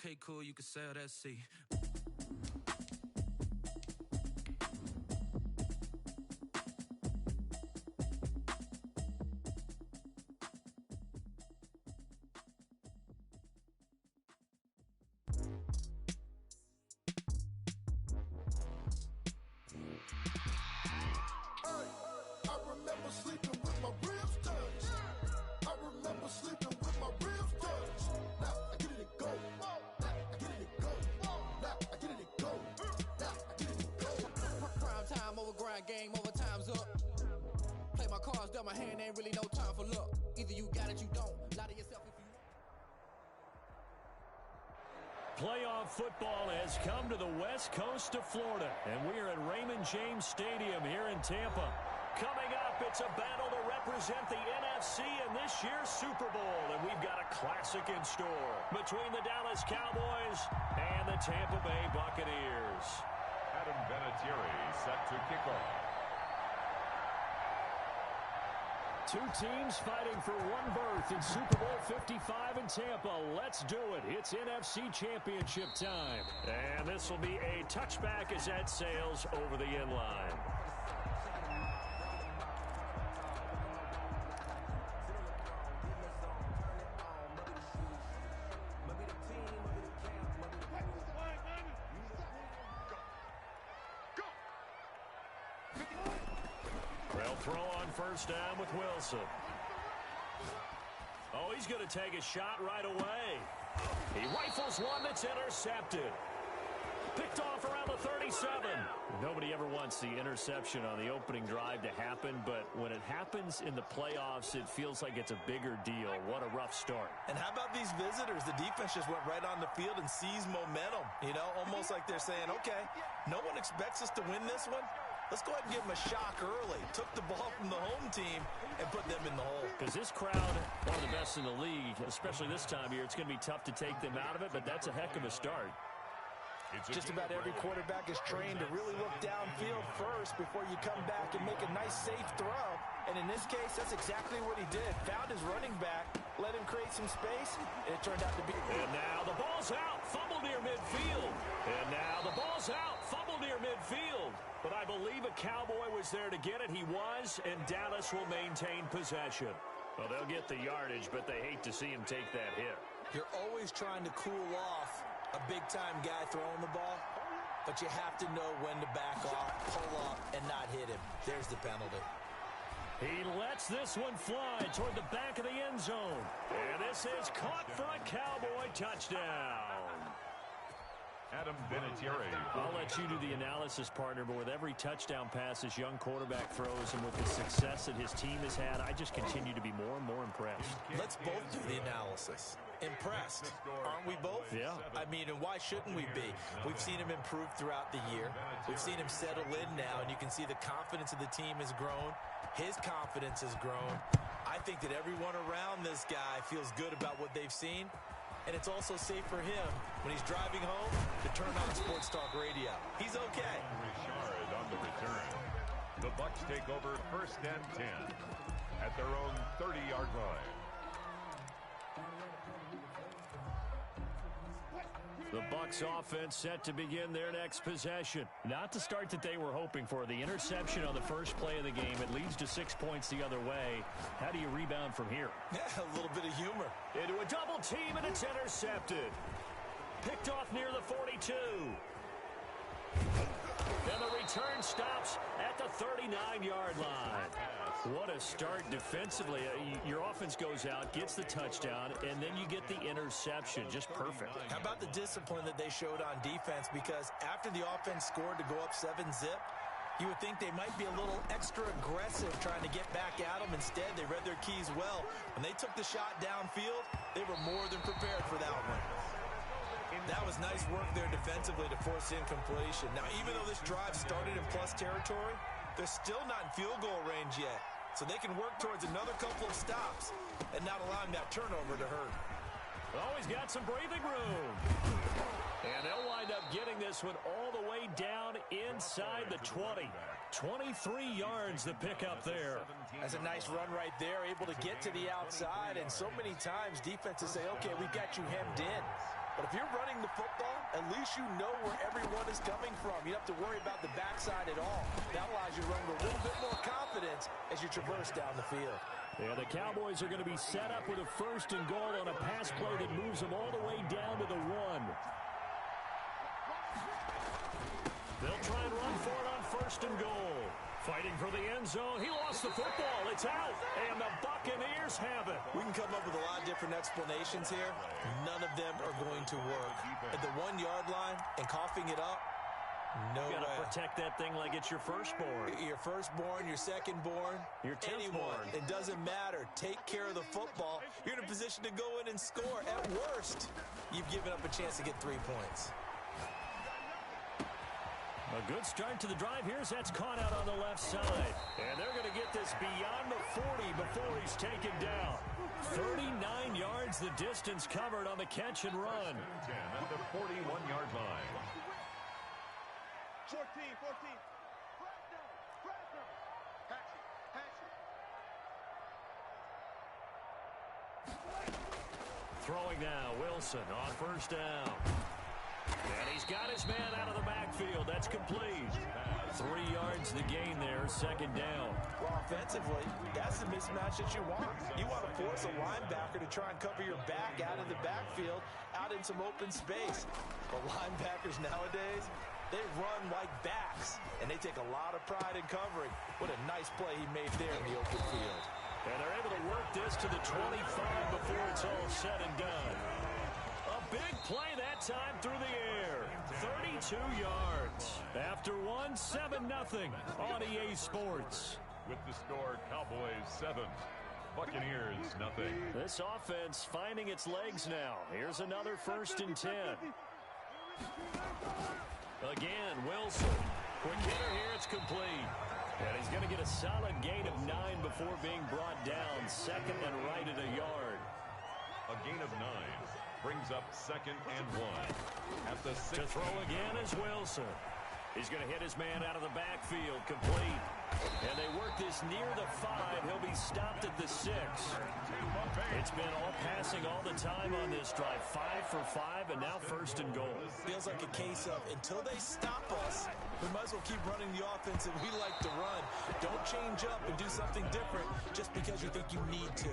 Okay, cool, you can sail that sea. Game over, time's up. Play my cards, dealt my hand, ain't really no time for luck. Either you got it, you don't. Lie to yourself if you Playoff football has come to the west coast of Florida, and we are at Raymond James Stadium here in Tampa. Coming up, it's a battle to represent the NFC in this year's Super Bowl, and we've got a classic in store between the Dallas Cowboys and the Tampa Bay Buccaneers. Adam Vinatieri set to kick off. Two teams fighting for one berth in Super Bowl 55 in Tampa. Let's do it. It's NFC Championship time. And this will be a touchback as that sails over the end line. Throw on first down with Wilson. Oh, he's going to take a shot right away. He rifles one that's intercepted. Picked off around the 37. Nobody ever wants the interception on the opening drive to happen, but when it happens in the playoffs, it feels like it's a bigger deal. What a rough start. And how about these visitors? The defense just went right on the field and seized momentum. You know, almost like they're saying, okay, no one expects us to win this one. Let's go ahead and give them a shock early. Took the ball from the home team and put them in the hole. Because this crowd, one of the best in the league, especially this time of year, it's going to be tough to take them out of it, but that's a heck of a start. Just about every quarterback is trained to really look downfield first before you come back and make a nice, safe throw. And in this case, that's exactly what he did. Found his running back, let him create some space, and it turned out to be... And now the ball's out, fumble near midfield. And now the ball's out, fumble near midfield. But I believe a Cowboy was there to get it. He was, and Dallas will maintain possession. Well, they'll get the yardage, but they hate to see him take that hit. You're always trying to cool off a big-time guy throwing the ball, but you have to know when to back off, pull up, and not hit him. There's the penalty. He lets this one fly toward the back of the end zone. And this is caught for a Cowboy touchdown. Adam Vinatieri. I'll let you do the analysis, partner, but with every touchdown pass this young quarterback throws and with the success that his team has had, I just continue to be more and more impressed. Let's both do the analysis. Impressed. Aren't we both? Yeah. I mean, and why shouldn't we be? We've seen him improve throughout the year. We've seen him settle in now, and you can see the confidence of the team has grown. His confidence has grown. I think that everyone around this guy feels good about what they've seen. And it's also safe for him when he's driving home to turn on Sports Talk Radio. He's okay. Richard on the return. The Bucs take over 1st and 10 at their own 30-yard line. The Bucs offense set to begin their next possession. Not the start that they were hoping for. The interception on the first play of the game. It leads to 6 points the other way. How do you rebound from here? Yeah, a little bit of humor. Into a double team, and it's intercepted. Picked off near the 42. And the return stops at the 39-yard line. What a start defensively. Your offense goes out, gets the touchdown, and then you get the interception. Just perfect. How about the discipline that they showed on defense? Because after the offense scored to go up 7-zip, you would think they might be a little extra aggressive trying to get back at them. Instead, they read their keys well. When they took the shot downfield, they were more than prepared for that one. That was nice work there defensively to force incompletion. Now, even though this drive started in plus territory, they're still not in field goal range yet. So they can work towards another couple of stops and not allowing that turnover to hurt. Oh, he's got some breathing room. And they'll wind up getting this one all the way down inside the 20. 23 yards to pick up there. That's a nice run right there, able to get to the outside. And so many times defenses say, okay, we've got you hemmed in. But if you're running the football, at least you know where everyone is coming from. You don't have to worry about the backside at all. That allows you to run with a little bit more confidence as you traverse down the field. Yeah, the Cowboys are going to be set up with a 1st and goal on a pass play that moves them all the way down to the 1. They'll try and run for it on 1st and goal. Fighting for the end zone. He lost the football. It's out. And the Buccaneers have it. We can come up with a lot of different explanations here. None of them are going to work. At the 1-yard line and coughing it up, no way. You got to protect that thing like it's your firstborn. Your firstborn, your secondborn, your anyone. It doesn't matter. Take care of the football. You're in a position to go in and score. At worst, you've given up a chance to get 3 points. A good start to the drive. That's caught out on the left side. And they're going to get this beyond the 40 before he's taken down. 39 yards the distance covered on the catch and run. 10 at the 41-yard line. 14. Throwing now, Wilson on 1st down. And he's got his man out of the backfield. That's complete. 3 yards the gain there, 2nd down. Well, offensively, that's the mismatch that you want. You want to force a linebacker to try and cover your back out of the backfield, out in some open space. But linebackers nowadays, they run like backs, and they take a lot of pride in covering. What a nice play he made there in the open field. And they're able to work this to the 25 before it's all said and done. A big play that time through the air. 32 yards. After 1, 7-0 on EA Sports. With the score, Cowboys 7, Buccaneers 0. This offense finding its legs now. Here's another 1st and 10. Again, Wilson. Quick hitter here, it's complete. And he's going to get a solid gain of 9 before being brought down. 2nd and right at a yard. A gain of 9. Brings up 2nd and 1. At the 6. To throw again is Wilson. He's going to hit his man out of the backfield. Complete. And they work this near the 5. He'll be stopped at the 6. It's been all passing all the time on this drive. 5 for 5, and now 1st and goal. Feels like a case of until they stop us, we might as well keep running the offense that we like to run. Don't change up and do something different just because you think you need to.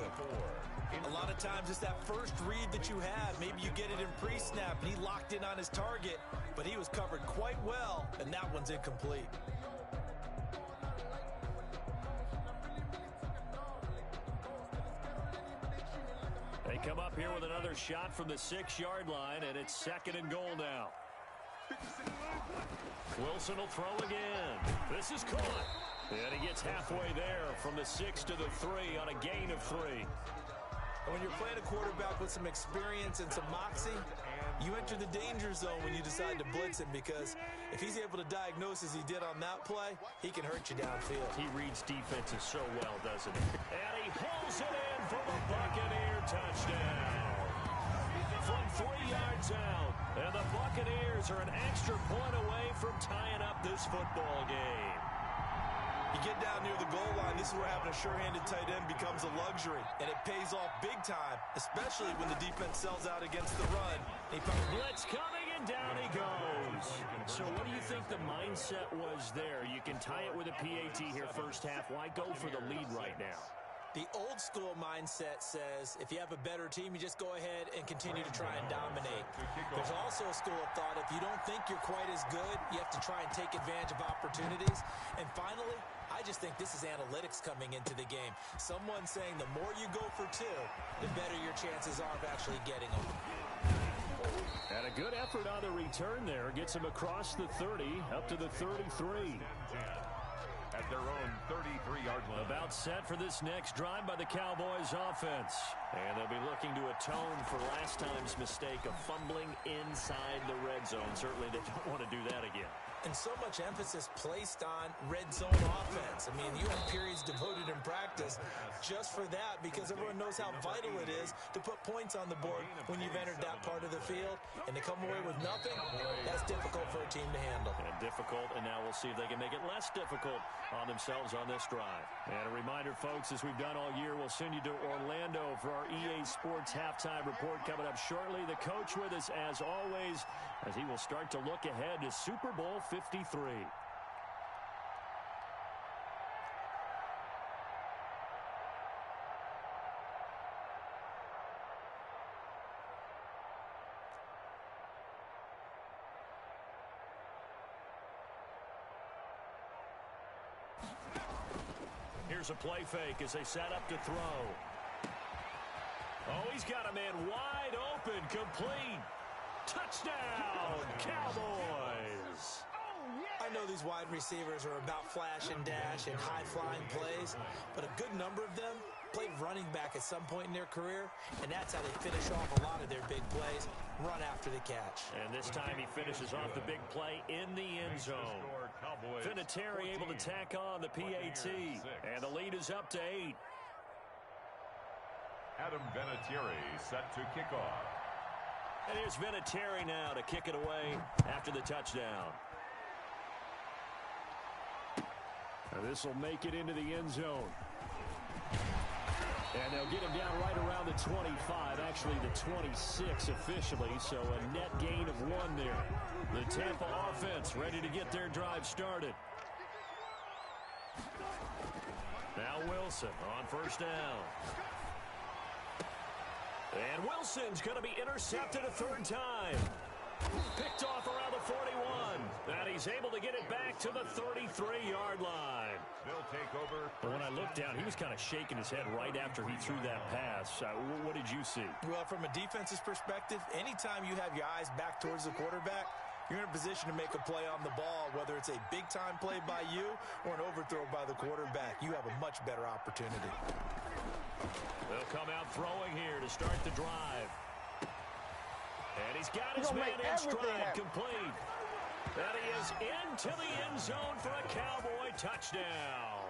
A lot of times it's that first read that you have. Maybe you get it in pre-snap, and he locked in on his target, but he was covered quite well, and that one's incomplete. They come up here with another shot from the 6-yard line, and it's 2nd and goal now. Wilson will throw again. This is caught. And he gets halfway there from the 6 to the 3 on a gain of 3. And when you're playing a quarterback with some experience and some moxie, you enter the danger zone when you decide to blitz him, because if he's able to diagnose as he did on that play, he can hurt you downfield. He reads defenses so well, doesn't he? And he pulls it in for the Buccaneer touchdown. From 3 yards out, and the Buccaneers are an extra point away from tying up this football game. You get down near the goal line, this is where having a sure-handed tight end becomes a luxury, and it pays off big time, especially when the defense sells out against the run. Blitz coming, and down he goes. So what do you think the mindset was there? You can tie it with a PAT here 1st half. Why go for the lead right now? The old school mindset says if you have a better team, you just go ahead and continue to try and dominate. There's also a school of thought, if you don't think you're quite as good, you have to try and take advantage of opportunities. And finally, I just think this is analytics coming into the game. Someone saying the more you go for 2, the better your chances are of actually getting them. And a good effort on the return there. Gets him across the 30, up to the 33. At their own 33-yard line. About set for this next drive by the Cowboys offense. And they'll be looking to atone for last time's mistake of fumbling inside the red zone. Certainly they don't want to do that again. And so much emphasis placed on red zone offense. I mean, you have periods devoted in practice just for that, because everyone knows how vital it is to put points on the board when you've entered that part of the field. And to come away with nothing, that's difficult for a team to handle. And difficult, and now we'll see if they can make it less difficult on themselves on this drive. And a reminder, folks, as we've done all year, we'll send you to Orlando for our our EA Sports halftime report coming up shortly. The coach with us, as always, as he will start to look ahead to Super Bowl 53. Here's a play fake as they set up to throw. Oh, he's got a man wide open, complete. Touchdown, Cowboys. I know these wide receivers are about flash and dash and high-flying plays, but a good number of them played running back at some point in their career, and that's how they finish off a lot of their big plays, run after the catch. And this time he finishes off the big play in the end zone. Vinatieri able to tack on the PAT, and the lead is up to 8. Adam Vinatieri set to kick off. And here's Vinatieri now to kick it away after the touchdown. This will make it into the end zone. And they'll get him down right around the 25, actually the 26 officially, so a net gain of 1 there. The Tampa offense ready to get their drive started. Now Wilson on first down. And Wilson's going to be intercepted a 3rd time. Picked off around the 41. And he's able to get it back to the 33-yard line. They'll take over. But when I looked down, he was kind of shaking his head right after he threw that pass. What did you see? Well, from a defense's perspective, anytime you have your eyes back towards the quarterback, you're in a position to make a play on the ball, whether it's a big-time play by you or an overthrow by the quarterback. You have a much better opportunity. They'll come out throwing here to start the drive. And he's got his man in stride, complete. And he is into the end zone for a Cowboy touchdown.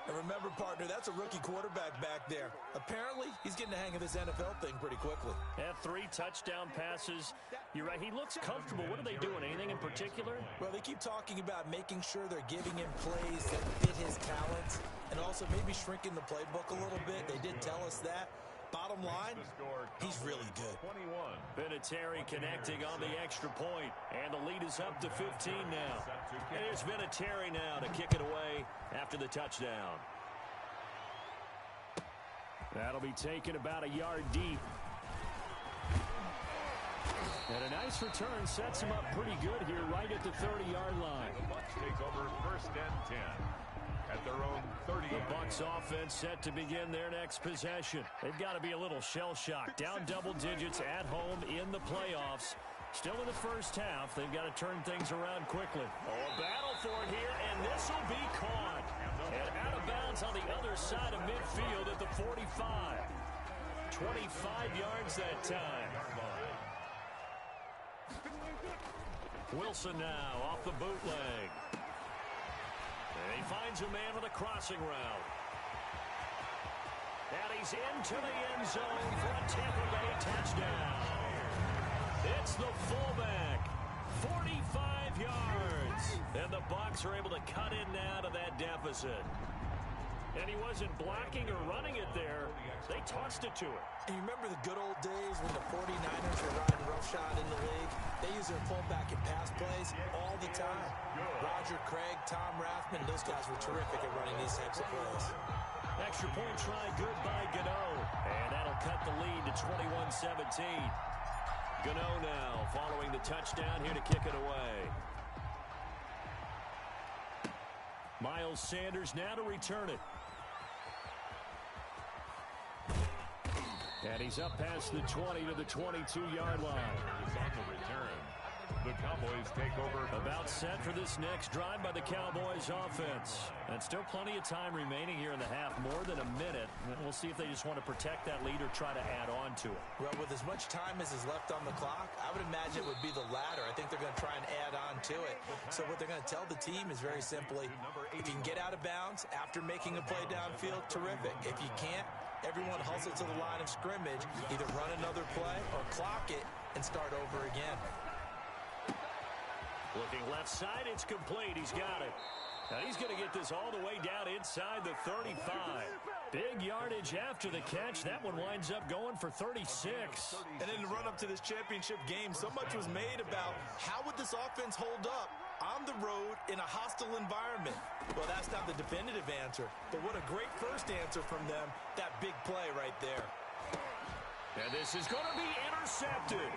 And remember, partner, that's a rookie quarterback back there. Apparently, he's getting the hang of this NFL thing pretty quickly. Had 3 touchdown passes. You're right, he looks comfortable. What are they doing? Anything in particular? Well, they keep talking about making sure they're giving him plays that fit his talents and also maybe shrinking the playbook a little bit. They did tell us that. Bottom line, he's really good. Vinatieri connecting on the extra point, and the lead is up to 15 now. And here's Vinatieri now to kick it away after the touchdown. That'll be taken about a yard deep. And a nice return sets him up pretty good here right at the 30-yard line. The Bucs take over 1st and 10. At their own 30. The Bucs offense set to begin their next possession. They've got to be a little shell-shocked. Down double digits at home in the playoffs. Still in the first half. They've got to turn things around quickly. Oh, a battle for it here, and this will be caught. And out of bounds on the other side of midfield at the 45. 25 yards that time. Wilson now off the bootleg. And he finds a man with a crossing route. And he's into the end zone for a Tampa Bay touchdown. It's the fullback. 45 yards. And the Bucs are able to cut in now to that deficit. And he wasn't blocking or running it there. They tossed it to him. And you remember the good old days when the 49ers were riding roughshod in the league? They use their fullback in pass plays all the time. Roger Craig, Tom Rathman, those guys were terrific at running these types of plays. Extra point try good by Gano. And that'll cut the lead to 21-17. Gano now following the touchdown here to kick it away. Miles Sanders now to return it. And he's up past the 20 to the 22-yard line. On the return. The Cowboys take over. About set for this next drive by the Cowboys offense. And still plenty of time remaining here in the half, more than a minute. We'll see if they just want to protect that lead or try to add on to it. Well, with as much time as is left on the clock, I would imagine it would be the latter. I think they're going to try and add on to it. So what they're going to tell the team is very simply, if you can get out of bounds after making a play downfield, terrific. If you can't, everyone hustle to the line of scrimmage, either run another play or clock it and start over again. Looking left side, it's complete. He's got it. Now he's going to get this all the way down inside the 35. Big yardage after the catch. That one winds up going for 36. And in the run-up to this championship game, so much was made about how would this offense hold up on the road in a hostile environment. Well, that's not the definitive answer, but what a great first answer from them. That big play right there. And this is going to be intercepted.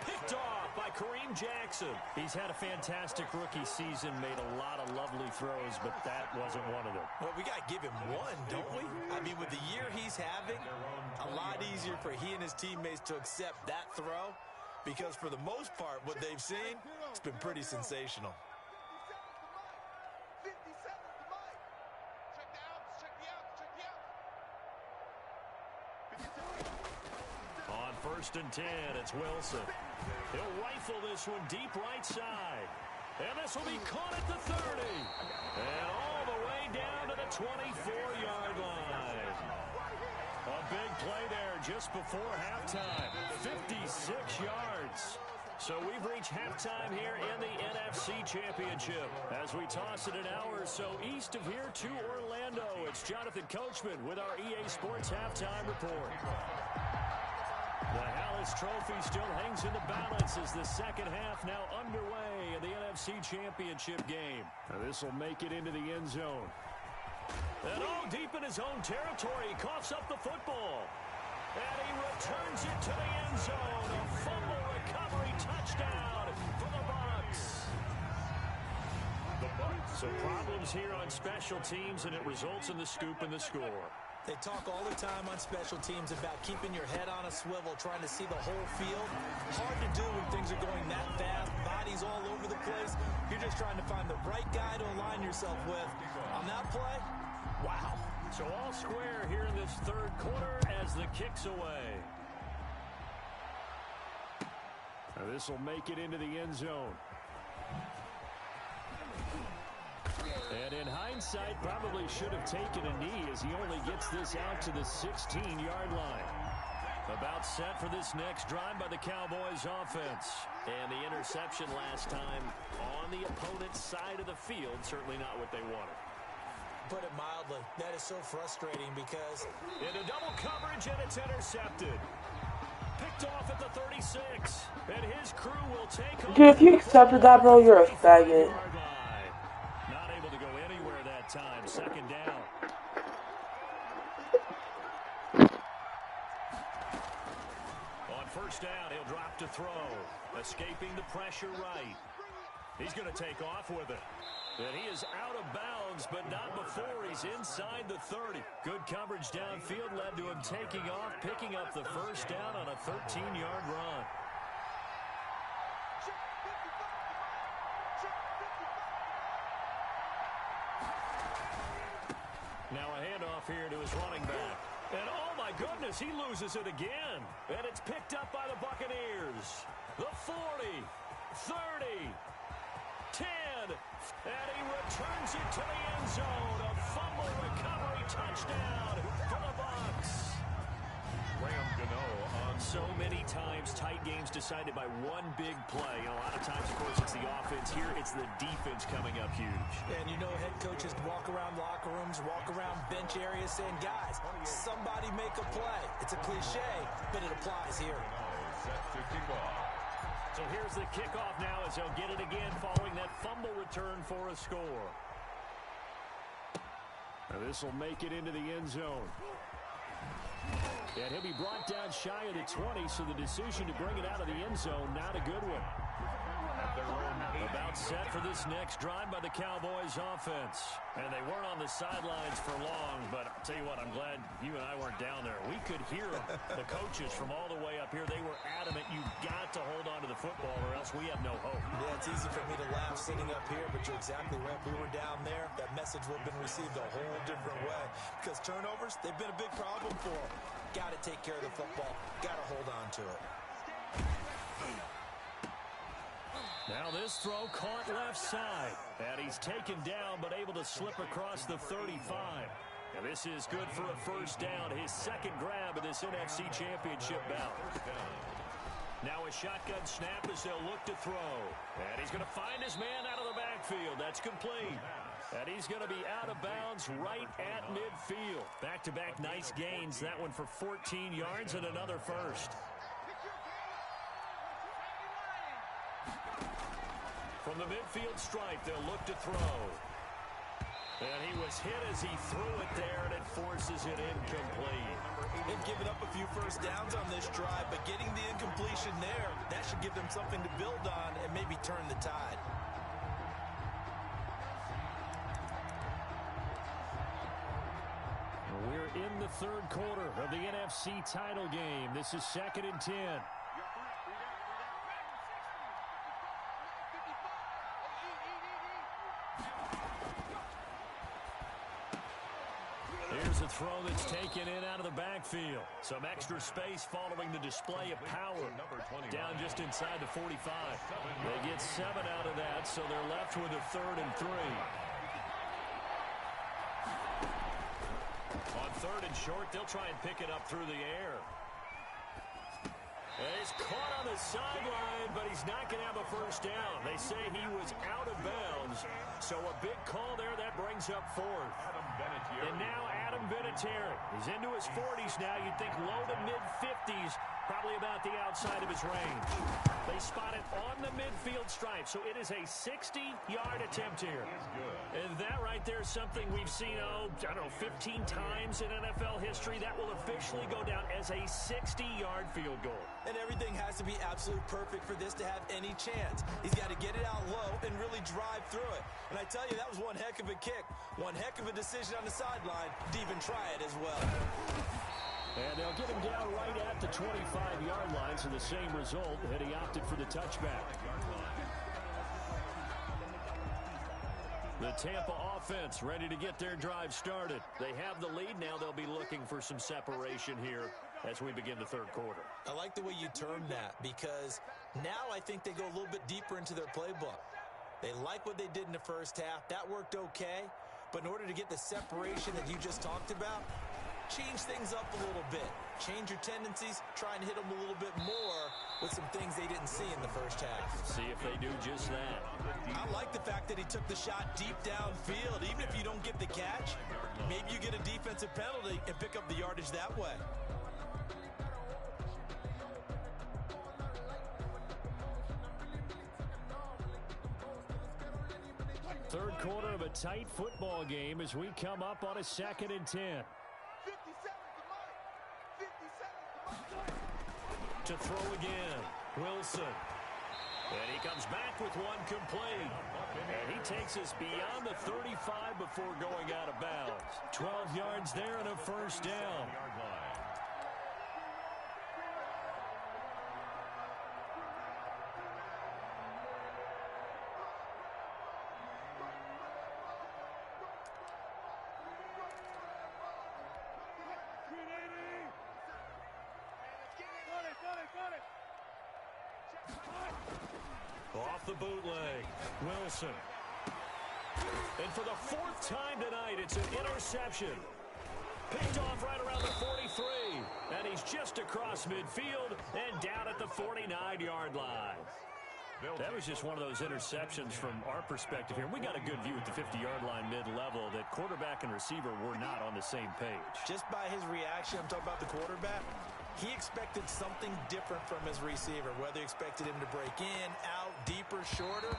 Picked off by Kareem Jackson. He's had a fantastic rookie season, made a lot of lovely throws, but that wasn't one of them. Well, we got to give him one, don't we? I mean, with the year he's having, a lot easier for he and his teammates to accept that throw, because for the most part, what they've seen, it's been pretty sensational. First and 10, it's Wilson. He'll rifle this one deep right side. And this will be caught at the 30. And all the way down to the 24-yard line. A big play there just before halftime. 56 yards. So we've reached halftime here in the NFC Championship. As we toss it an hour or so east of here to Orlando, it's Jonathan Coachman with our EA Sports Halftime Report. The Hallis Trophy still hangs in the balance as the second half now underway in the NFC Championship game. This will make it into the end zone. And all deep in his own territory, he coughs up the football. And he returns it to the end zone. A fumble recovery touchdown for the Bucs. So problems here on special teams, and it results in the scoop and the score. They talk all the time on special teams about keeping your head on a swivel, trying to see the whole field. Hard to do when things are going that fast, bodies all over the place. You're just trying to find the right guy to align yourself with. On that play, wow. So all square here in this third quarter as the kick's away. Now this will make it into the end zone. And in hindsight, probably should have taken a knee as he only gets this out to the 16-yard line. About set for this next drive by the Cowboys offense. And the interception last time on the opponent's side of the field, certainly not what they wanted. Put it mildly, that is so frustrating because... Into double coverage, and it's intercepted. Picked off at the 36. And his crew will take off. Dude, if you accepted that, bro, you're a faggot. Time, second down. On first down, he'll drop to throw. Escaping the pressure right. He's going to take off with it. And he is out of bounds, but not before he's inside the 30. Good coverage downfield led to him taking off, picking up the first down on a 13-yard run. Now a handoff here to his running back. And oh my goodness, he loses it again. And it's picked up by the Buccaneers. The 40, 30, 10. And he returns it to the end zone. A fumble recovery touchdown for the Bucs. Graham Gano on. So many times, tight games decided by one big play. And a lot of times, of course, it's the offense. Here, it's the defense coming up huge. And you know head coaches walk around locker rooms, walk around bench areas saying, guys, somebody make a play. It's a cliche, but it applies here. Set to kick off. So here's the kickoff now as they'll get it again following that fumble return for a score. Now this will make it into the end zone. And he'll be brought down shy of the 20, so the decision to bring it out of the end zone, not a good one. About set for this next drive by the Cowboys offense. And they weren't on the sidelines for long, but I'll tell you what, I'm glad you and I weren't down there. We could hear them. The coaches from all the way up here, they were adamant, you've got to hold on to the football or else we have no hope. Yeah, it's easy for me to laugh sitting up here, but you're exactly right. If we were down there, that message would have been received a whole different way. Because turnovers, they've been a big problem for them. Got to take care of the football. Got to hold on to it. Now this throw caught left side. And he's taken down but able to slip across the 35. And this is good for a first down. His second grab of this NFC Championship bout. Now a shotgun snap as they'll look to throw. And he's going to find his man out of the backfield. That's complete. And he's going to be out of bounds right at midfield. Back-to-back nice gains. That one for 14 yards and another first. From the midfield stripe, they'll look to throw. And he was hit as he threw it there, and it forces it incomplete. They've given up a few first downs on this drive, but getting the incompletion there, that should give them something to build on and maybe turn the tide. We're in the third quarter of the NFC title game. This is 2nd and 10. Here's a throw that's taken in out of the backfield. Some extra space following the display of power. Down just inside the 45. They get 7 out of that, so they're left with a 3rd and 3. On 3rd and short, they'll try and pick it up through the air. And he's caught on the sideline, but he's not going to have a first down. They say he was out of bounds, so a big call there that brings up 4th. And now Adam Vinatieri. He's into his 40s now. You'd think low to mid-50s, probably about the outside of his range. They spot it on the midfield stripe, so it is a 60-yard attempt here. And that right there is something we've seen, I don't know, 15 times in NFL history. That will officially go down as a 60-yard field goal. And everything has to be absolutely perfect for this to have any chance. He's got to get it out low and really drive through it. And I tell you, that was one heck of a kick. One heck of a decision on the sideline to even try it as well. And they'll get him down right at the 25-yard line, so the same result, and he opted for the touchback. The Tampa offense ready to get their drive started. They have the lead. Now they'll be looking for some separation here as we begin the third quarter. I like the way you termed that, because now I think they go a little bit deeper into their playbook. They like what they did in the first half. That worked okay. But in order to get the separation that you just talked about, change things up a little bit. Change your tendencies. Try and hit them a little bit more with some things they didn't see in the first half. See if they do just that. I like the fact that he took the shot deep downfield. Even if you don't get the catch, maybe you get a defensive penalty and pick up the yardage that way. Third quarter of a tight football game as we come up on a 2nd and 10. To throw again, Wilson. And he comes back with one complete. And he takes us beyond the 35 before going out of bounds. 12 yards there and a first down. Off the bootleg, Wilson. And for the 4th time tonight, it's an interception. Picked off right around the 43. And he's just across midfield and down at the 49-yard line. That was just one of those interceptions from our perspective here. We got a good view at the 50-yard line mid-level that quarterback and receiver were not on the same page. Just by his reaction, I'm talking about the quarterback, he expected something different from his receiver, whether he expected him to break in, out, deeper, shorter.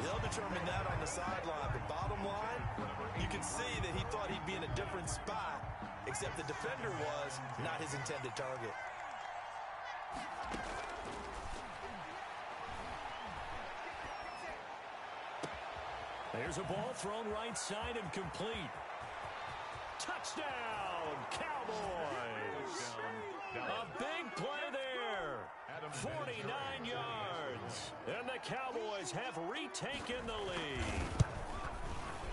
They'll determine that on the sideline. But bottom line, you can see that he thought he'd be in a different spot, except the defender was not his intended target. There's a ball thrown right side and complete. Touchdown, Cowboys! A big play there. 49 yards. And the Cowboys have retaken the lead.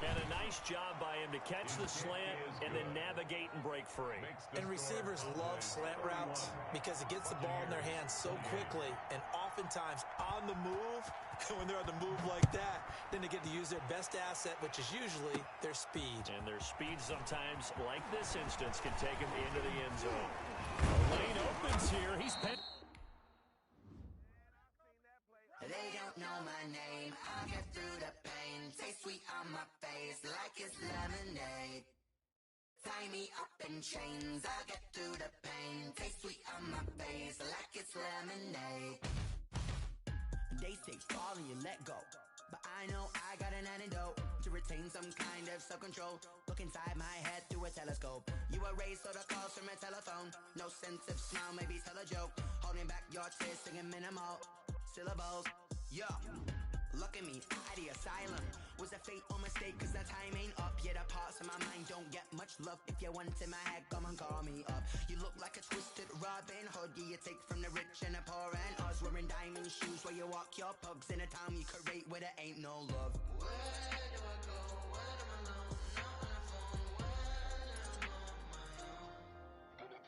And a nice job by him to catch the slant and then navigate and break free. And receivers love slant routes because it gets the ball in their hands so quickly and oftentimes on the move. And when they're on the move like that, then they get to use their best asset, which is usually their speed. And their speed sometimes, like this instance, can take them into the end zone. A lane opens here. He's pen. They don't know my name. I'll get through the pain. Taste sweet on my face like it's lemonade. Tie me up in chains. I'll get through the pain. Taste sweet on my face like it's lemonade. They say fall and you let go, but I know I got an antidote to retain some kind of self-control. Look inside my head through a telescope. You erase all the calls from a telephone. No sense of smile, maybe tell a joke. Holding back your tears, singing minimal syllables. Yeah, look at me, at the asylum. Was a fate or mistake, cause the time ain't up. Yeah, the parts of my mind don't get much love. If you want in my head, come and call me up. You look like a twisted Robin Hood. Yeah, you take from the rich and the poor and us. Wearing diamond shoes where you walk your pugs in a town you create where there ain't no love. Where do I go? Where am I alone? Not on the phone. When I'm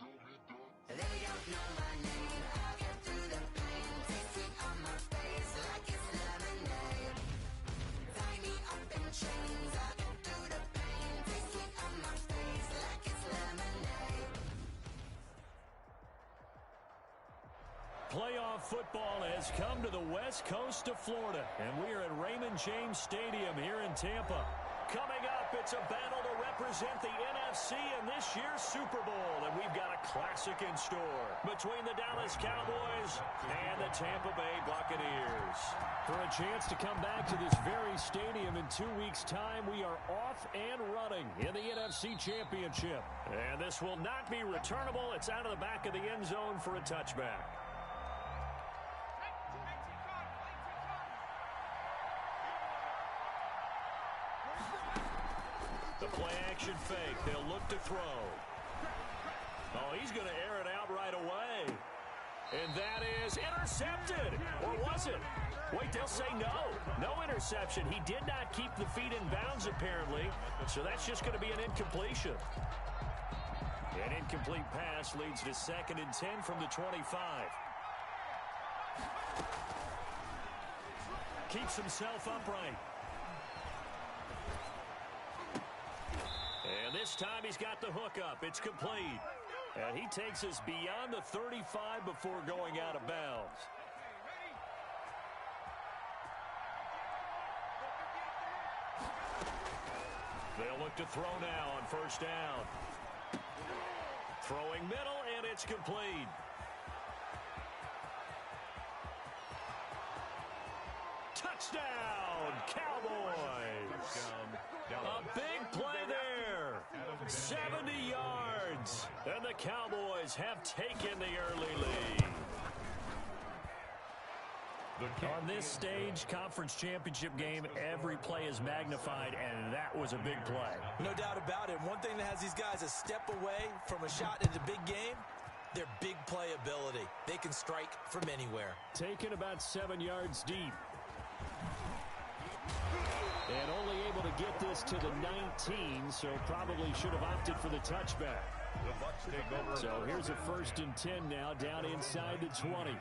on my own. They don't know my name. I'll get through the pain. Taste sweet on my face like it's lemonade. Tie me up in chains. I'll get through the pain. Taste sweet on my face like it's lemonade. Playoff football has come to the west coast of Florida, and we are at Raymond James Stadium here in Tampa. Coming up, it's a battle to represent the NFC in this year's Super Bowl, and we've got a classic in store between the Dallas Cowboys and the Tampa Bay Buccaneers. For a chance to come back to this very stadium in 2 weeks' time, we are off and running in the NFC Championship. And this will not be returnable. It's out of the back of the end zone for a touchback. The play-action fake. They'll look to throw. Oh, he's going to air it out right away. And that is intercepted. Or was it? Wait, they'll say no. No interception. He did not keep the feet in bounds, apparently. So that's just going to be an incompletion. An incomplete pass leads to 2nd and 10 from the 25. Keeps himself upright. And this time he's got the hook up. It's complete. And he takes us beyond the 35 before going out of bounds. They'll look to throw now on 1st down. Throwing middle, and it's complete. Touchdown, Cowboys! A big play there. 70 yards. And the Cowboys have taken the early lead. On this stage, conference championship game, every play is magnified, and that was a big play. No doubt about it. One thing that has these guys a step away from a shot in the big game, their big play ability. They can strike from anywhere. Taken about 7 yards deep. And only able to get this to the 19, so probably should have opted for the touchback. The Bucs take over. So here's a 1st and 10 now, down inside the 20.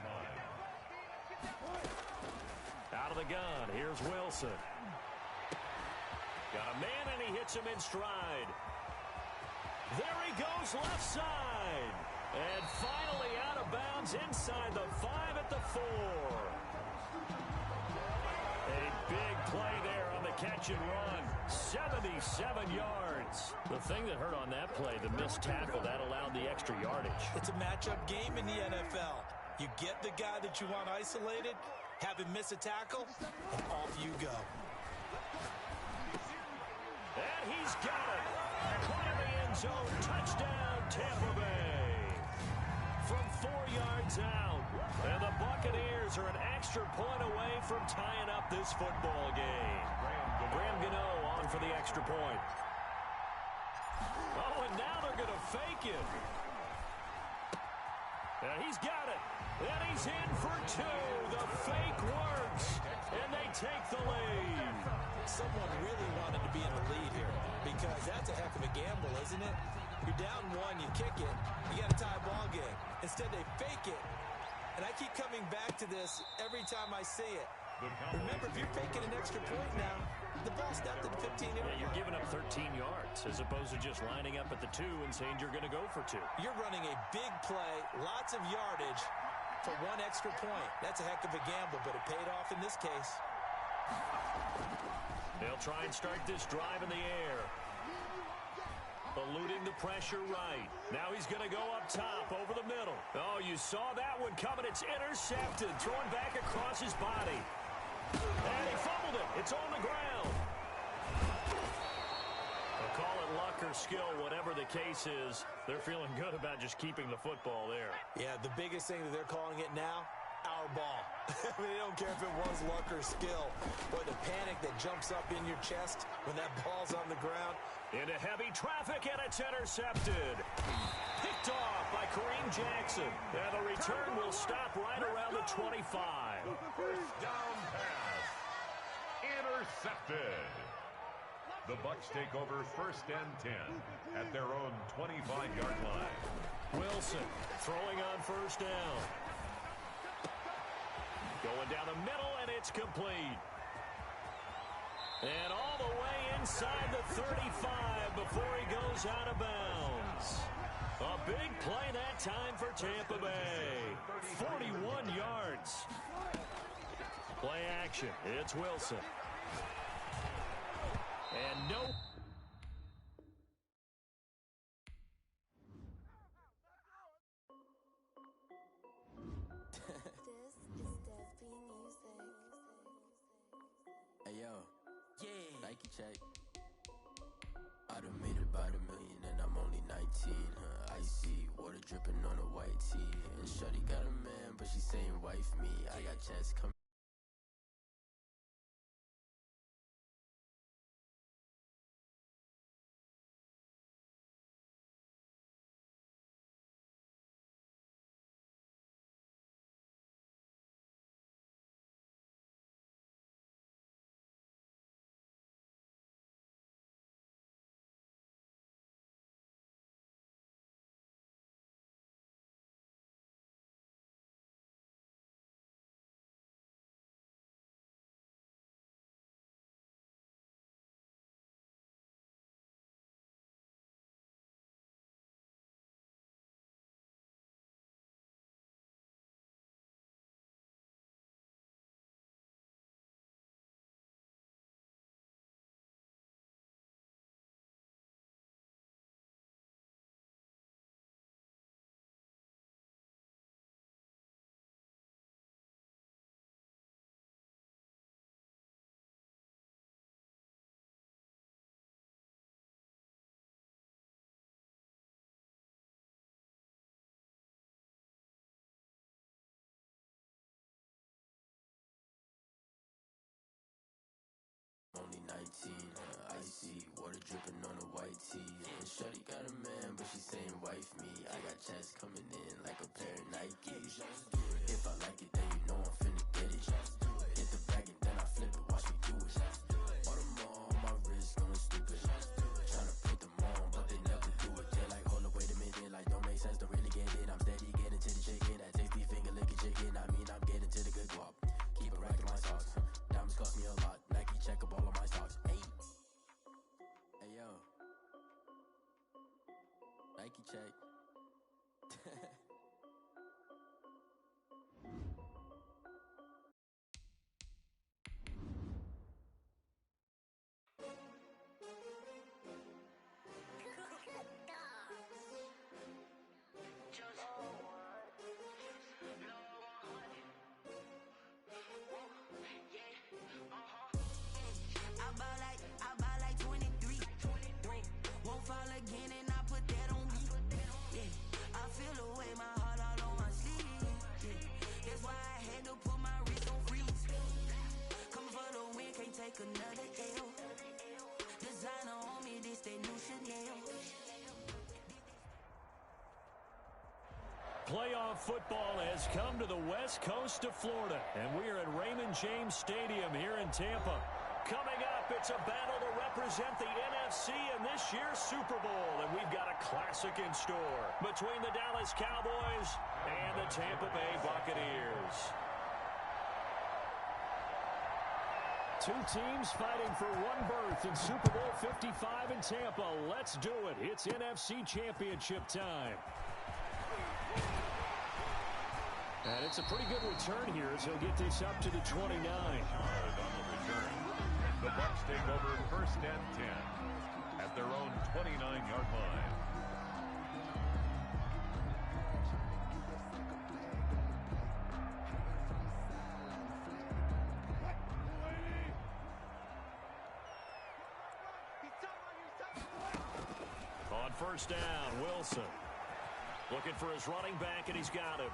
Out of the gun, here's Wilson. Got a man, and he hits him in stride. There he goes, left side. And finally out of bounds inside the 5 at the 4. A big play there on the catch and run. 77 yards. The thing that hurt on that play, the missed tackle, that allowed the extra yardage. It's a matchup game in the NFL. You get the guy that you want isolated, have him miss a tackle, and off you go. And he's got it. Caught in the end zone. Touchdown, Tampa Bay. From 4 yards out. And the Buccaneers are an extra point away from tying up this football game. Graham Gano on for the extra point. Oh, and now they're going to fake it. And he's got it. And he's in for 2. The fake works. And they take the lead. Someone really wanted to be in the lead here because that's a heck of a gamble, isn't it? You're down 1, you kick it, you got a tie ball game. Instead, they fake it. And I keep coming back to this every time I see it. Remember, if you're faking an extra point now, the ball's stepped at the 15 yard line. You're giving up 13 yards as opposed to just lining up at the 2 and saying you're going to go for 2. You're running a big play, lots of yardage, for one extra point. That's a heck of a gamble, but it paid off in this case. They'll try and start this drive in the air. Eluding the pressure right. Now he's going to go up top over the middle. Oh, you saw that one coming. It's intercepted. Thrown back across his body. And he fumbled it. It's on the ground. They'll call it luck or skill, whatever the case is. They're feeling good about just keeping the football there. Yeah, the biggest thing that they're calling it now, our ball. I mean, they don't care if it was luck or skill. Boy, the panic that jumps up in your chest when that ball's on the ground. Into heavy traffic, and it's intercepted. Picked off by Kareem Jackson. And the return will stop right around the 25. First down pass. Intercepted. The Bucs take over first and 10 at their own 25-yard line. Wilson throwing on first down. Going down the middle, and it's complete. And all the way inside the 35 before he goes out of bounds. A big play that time for Tampa Bay. 41 yards. Play action. It's Wilson. And no... Check. I done made it about $1 million and I'm only 19. Icy water dripping on a white tee. And shorty got a man, but she saying wife me. I got chats coming. Only 19, icy water dripping on a white tee. And shorty got a man, but she saying wife me. I got chats coming in like a pair of Nikes. If I like it, then you know I'm finna get it. Hit the bag and then I flip it, watch me do it. All them on my wrist going stupid. Tryna put them on, but they never do it. They're like, hold up, wait a minute, like don't make sense, don't really get it. I'm steady getting to the chicken, that tasty finger licking chicken. I mean, I'm getting to the good guap. Keep a rack in my socks. Diamonds cost me a lot. Nike check up all of my stocks. Hey. Hey, yo. Nike check. I buy like 23. Won't fall again and I put that on me. Yeah, I feel away my heart all on my sleeve. Yeah, that's why I had to put my wrist on freeze. Come for the win, can't take another L. Designer on me, this that new Chanel. Playoff football has come to the west coast of Florida, and we are at Raymond James Stadium here in Tampa. Coming up, it's a battle to represent the NFC in this year's Super Bowl, and we've got a classic in store between the Dallas Cowboys and the Tampa Bay Buccaneers. Two teams fighting for one berth in Super Bowl 55 in Tampa. Let's do it. It's NFC Championship time. And it's a pretty good return here as he'll get this up to the 29. On the return, the Bucs take over first and 10 at their own 29-yard line. On first down, Wilson. Looking for his running back, and he's got him.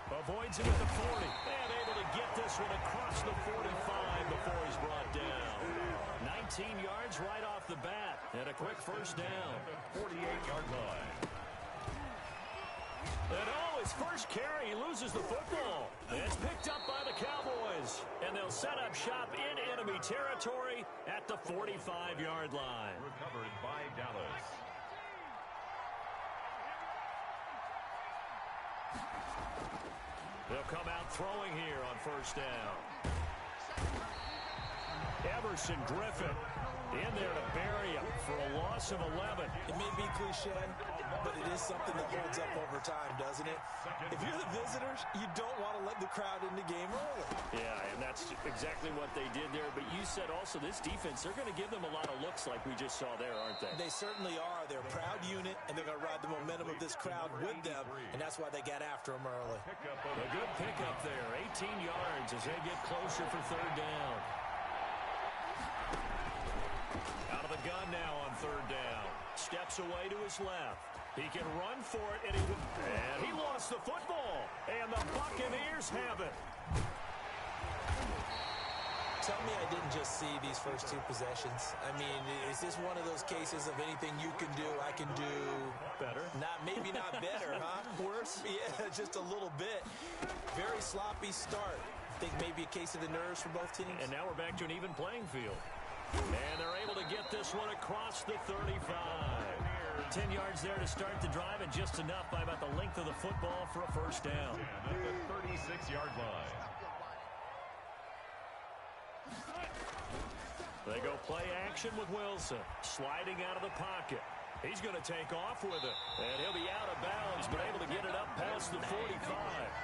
Avoids him at the 40. And able to get this one across the 45 before he's brought down. 19 yards right off the bat. And a quick first down. 48-yard line. And his first carry, he loses the football. It's picked up by the Cowboys. And they'll set up shop in enemy territory at the 45-yard line. Recovered by Dallas. They'll come out throwing here on first down. Everson Griffin in there to bury him for a loss of 11. It may be cliche, but it is something that holds up over time, doesn't it? If you're the visitors, you don't want to let the crowd in the game early. Yeah, and that's exactly what they did there. But you said also this defense, they're going to give them a lot of looks like we just saw there, aren't they? They certainly are. They're a proud unit, and they're going to ride the momentum of this crowd with them, and that's why they got after them early. A good pickup there, 18 yards as they get closer for third down. Out of the gun now on third down. Steps away to his left. He can run for it, and he lost the football. And the Buccaneers have it. Tell me I didn't just see these first two possessions. I mean, is this one of those cases of anything you can do, I can do better? Maybe not better, huh? Worse? Yeah, just a little bit. Very sloppy start. I think maybe a case of the nerves for both teams. And now we're back to an even playing field. And they're able to get this one across the 35. 10 yards there to start the drive, and just enough by about the length of the football for a first down. At the 36-yard line. They go play action with Wilson. Sliding out of the pocket. He's going to take off with it. And he'll be out of bounds, but able to get it up past the 45.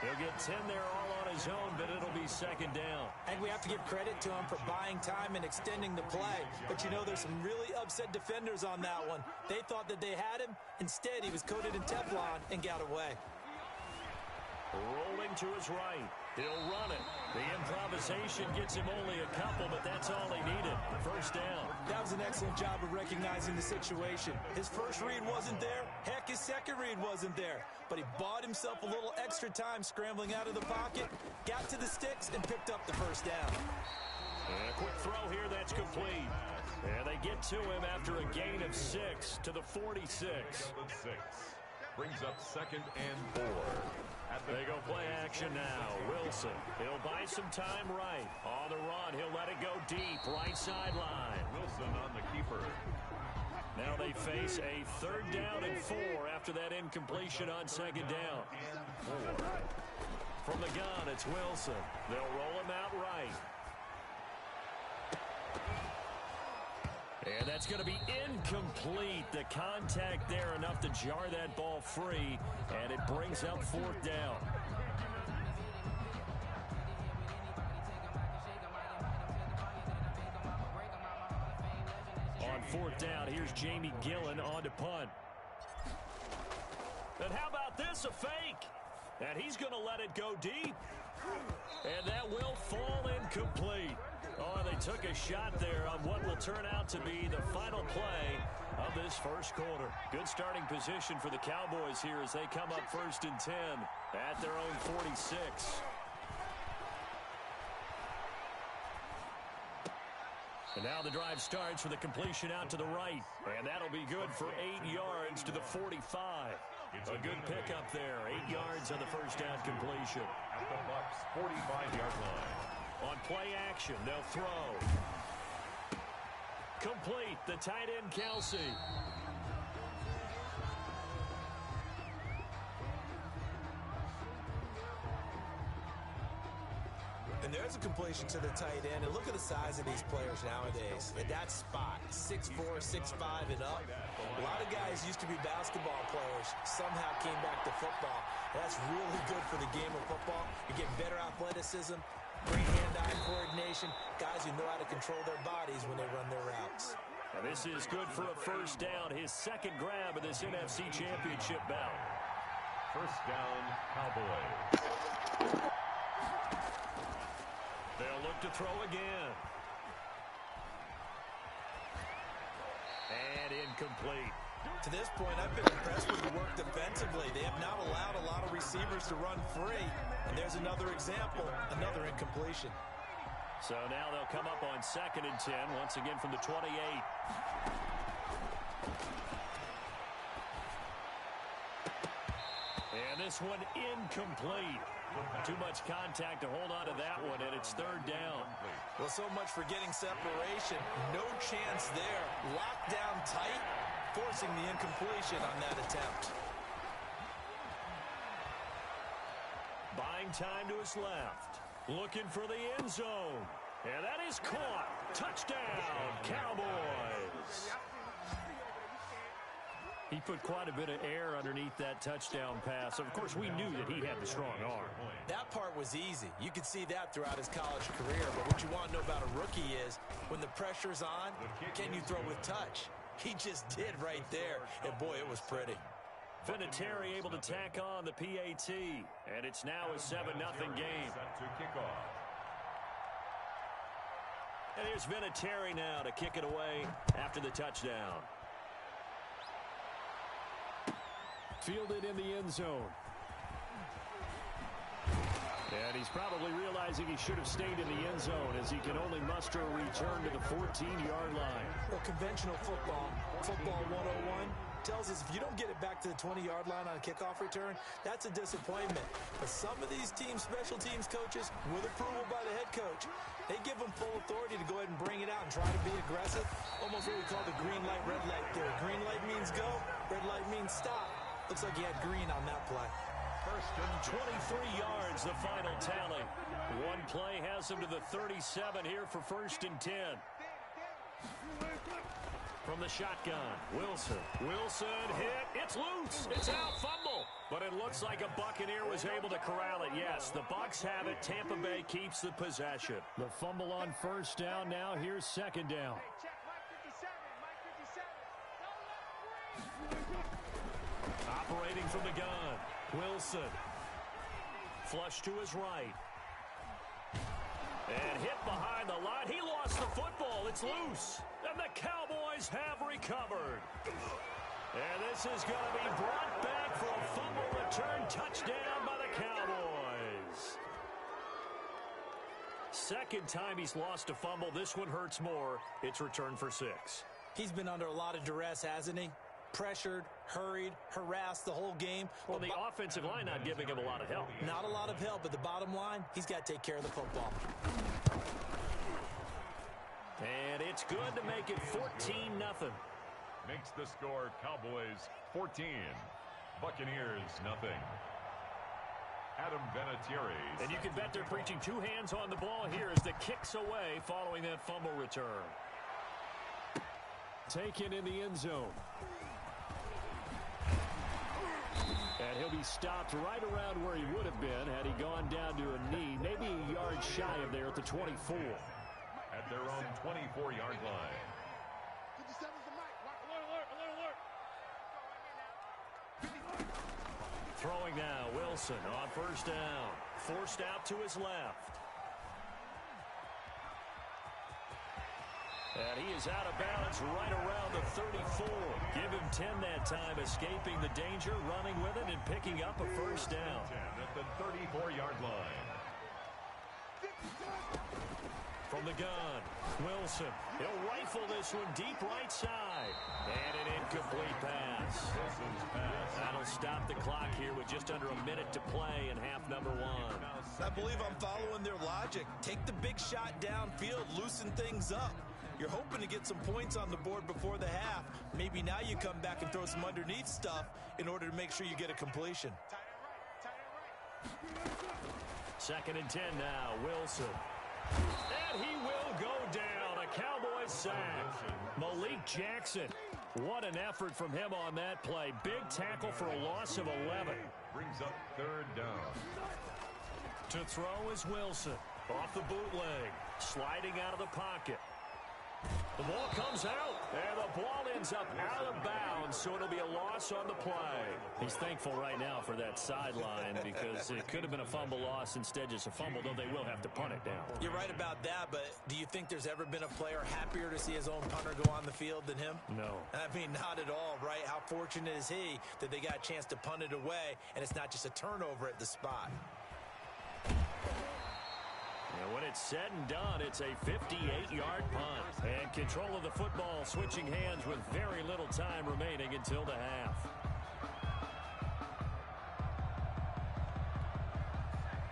He'll get 10 there all on his own, but it'll be second down. I think we have to give credit to him for buying time and extending the play. But, you know, there's some really upset defenders on that one. They thought that they had him. Instead, he was coated in Teflon and got away. Rolling to his right. He'll run it. The improvisation gets him only a couple, but that's all he needed. First down. That was an excellent job of recognizing the situation. His first read wasn't there. Heck, his second read wasn't there. But he bought himself a little extra time scrambling out of the pocket, got to the sticks, and picked up the first down. And a quick throw here that's complete. And they get to him after a gain of 6 to the 46. Brings up second and 4. They go play action now. Wilson, he'll buy some time right. On the run, he'll let it go deep, right sideline. Wilson on the keeper. Now they face a third down and 4 after that incompletion on second down. 4. From the gun, it's Wilson. They'll roll him out right. And that's going to be incomplete. The contact there enough to jar that ball free, and it brings up fourth down. On fourth down, here's Jamie Gillen on to punt. And how about this, a fake? And he's going to let it go deep. And that will fall incomplete. Oh, they took a shot there on what will turn out to be the final play of this first quarter. Good starting position for the Cowboys here as they come up first and 10 at their own 46. And now the drive starts with a completion out to the right. And that'll be good for 8 yards to the 45. A good pickup there. 8 yards on the first down completion. At the Bucs' 45-yard line. On play action, they'll throw. Complete, the tight end, Kelsey. And there's a completion to the tight end. And look at the size of these players nowadays. At that spot, 6'4", 6'5", and up. A lot of guys used to be basketball players, somehow came back to football. That's really good for the game of football. You get better athleticism, great hand-eye coordination, guys who know how to control their bodies when they run their routes. Now this is good for a first down, his second grab of this NFC Championship bout. First down, Cowboys. They'll look to throw again. And incomplete. To this point, I've been impressed with the work defensively. They have not allowed a lot of receivers to run free. And there's another example, another incompletion. So now they'll come up on 2nd and 10, once again from the 28. And this one incomplete. Too much contact to hold on to that one, and it's 3rd down. Well, so much for getting separation. No chance there. Locked down tight, forcing the incompletion on that attempt. Buying time to his left. Looking for the end zone. And that is caught. Touchdown, Cowboys. He put quite a bit of air underneath that touchdown pass. Of course, we knew that he had the strong arm. That part was easy. You could see that throughout his college career. But what you want to know about a rookie is when the pressure's on, can you throw with touch? He just did right there. And, boy, it was pretty. Vinatieri able to tack on the PAT. And it's now a 7-0 game. And here's Vinatieri now to kick it away after the touchdown. Fielded in the end zone. And he's probably realizing he should have stayed in the end zone as he can only muster a return to the 14-yard line. Well, conventional football 101, tells us if you don't get it back to the 20-yard line on a kickoff return, that's a disappointment. But some of these special teams coaches, with approval by the head coach, they give them full authority to go ahead and bring it out and try to be aggressive. Almost what we call the green light, red light theory. Green light means go, red light means stop. Looks like he had green on that play. First and 23 yards, the final tally. One play has him to the 37 here for 1st and 10. From the shotgun, Wilson. Wilson hit. It's loose. It's out. Fumble. But it looks like a Buccaneer was able to corral it. Yes, the Bucs have it. Tampa Bay keeps the possession. The fumble on 1st down now. Here's 2nd down. Operating from the gun, Wilson. Flush to his right. And hit behind the line. He lost the football. It's loose. And the Cowboys have recovered. And this is going to be brought back for a fumble return touchdown by the Cowboys. Second time he's lost a fumble. This one hurts more. It's returned for 6. He's been under a lot of duress, hasn't he? Pressured, hurried, harassed the whole game. Well, the offensive line not giving him a lot of help. Not a lot of help, but the bottom line, he's got to take care of the football. And it's good to make it 14-0. Makes the score Cowboys 14, Buccaneers nothing. Adam Vinatieri. And you can bet they're preaching 2 hands on the ball here as the kick's away following that fumble return. Taken in the end zone. And he'll be stopped right around where he would have been had he gone down to a knee, maybe a yard shy of there at the 24. At their own 24-yard line. Throwing now, Wilson on 1st down. Forced out to his left. And he is out of bounds right around the 34. Give him 10 that time, escaping the danger, running with it, and picking up a 1st down. 10 at the 34-yard line. From the gun, Wilson. He'll rifle this one deep right side. And an incomplete pass. That'll stop the clock here with just under a minute to play in half number 1. I believe I'm following their logic. Take the big shot downfield, loosen things up. You're hoping to get some points on the board before the half. Maybe now you come back and throw some underneath stuff in order to make sure you get a completion. 2nd and 10 now, Wilson. but he will go down. A Cowboys sack. Malik Jackson. What an effort from him on that play. Big tackle for a loss of 11. Brings up third down. To throw is Wilson. Off the bootleg. Sliding out of the pocket. The ball comes out, and the ball ends up out of bounds, so it'll be a loss on the play. He's thankful right now for that sideline because it could have been a fumble loss, instead just a fumble, though they will have to punt it down. You're right about that, but do you think there's ever been a player happier to see his own punter go on the field than him? No. I mean, not at all, right? How fortunate is he that they got a chance to punt it away, and it's not just a turnover at the spot. And when it's said and done, it's a 58-yard punt. And control of the football switching hands with very little time remaining until the half.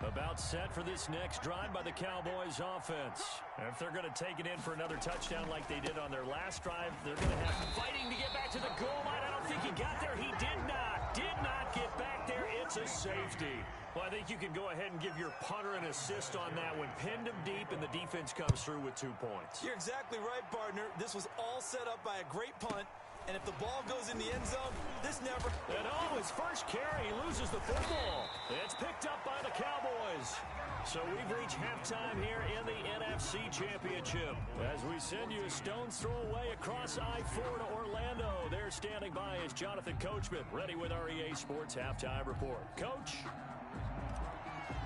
About set for this next drive by the Cowboys offense. If they're going to take it in for another touchdown like they did on their last drive, they're going to have fighting to get back to the goal line. I don't think he got there. He did not get back there. It's a safety. Well, I think you can go ahead and give your punter an assist on that one. Pinned him deep, and the defense comes through with 2 points. You're exactly right, partner. This was all set up by a great punt. And if the ball goes in the end zone, this never... And his first carry, he loses the football. It's picked up by the Cowboys. So we've reached halftime here in the NFC Championship. As we send you a stone's throw away across I-4 to Orlando. There standing by is Jonathan Coachman, ready with our EA Sports Halftime Report. Coach?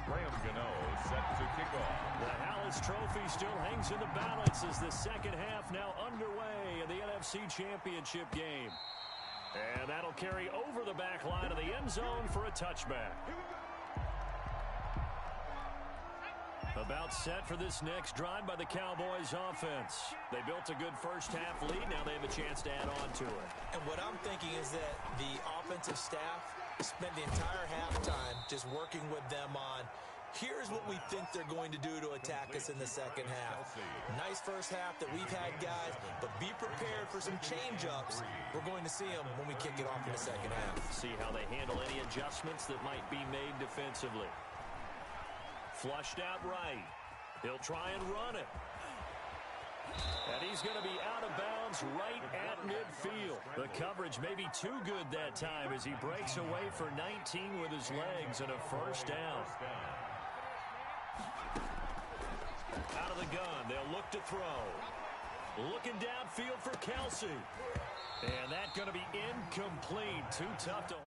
Graham Gano set to kick off. The Hallis Trophy still hangs in the balance as the second half now underway in the NFC Championship game. And that'll carry over the back line of the end zone for a touchback. About set for this next drive by the Cowboys offense. They built a good first half lead. Now they have a chance to add on to it. And what I'm thinking is that the offensive staff spent the entire halftime just working with them on, here's what we think they're going to do to attack us in the second half. Nice first half that we've had, guys, but be prepared for some change-ups. We're going to see them when we kick it off in the second half. See how they handle any adjustments that might be made defensively. Flushed out right. He'll try and run it. And he's going to be out of bounds right at midfield. The coverage may be too good that time as he breaks away for 19 with his legs and a first down. Out of the gun, they'll look to throw. Looking downfield for Kelsey. And that's going to be incomplete. Too tough to...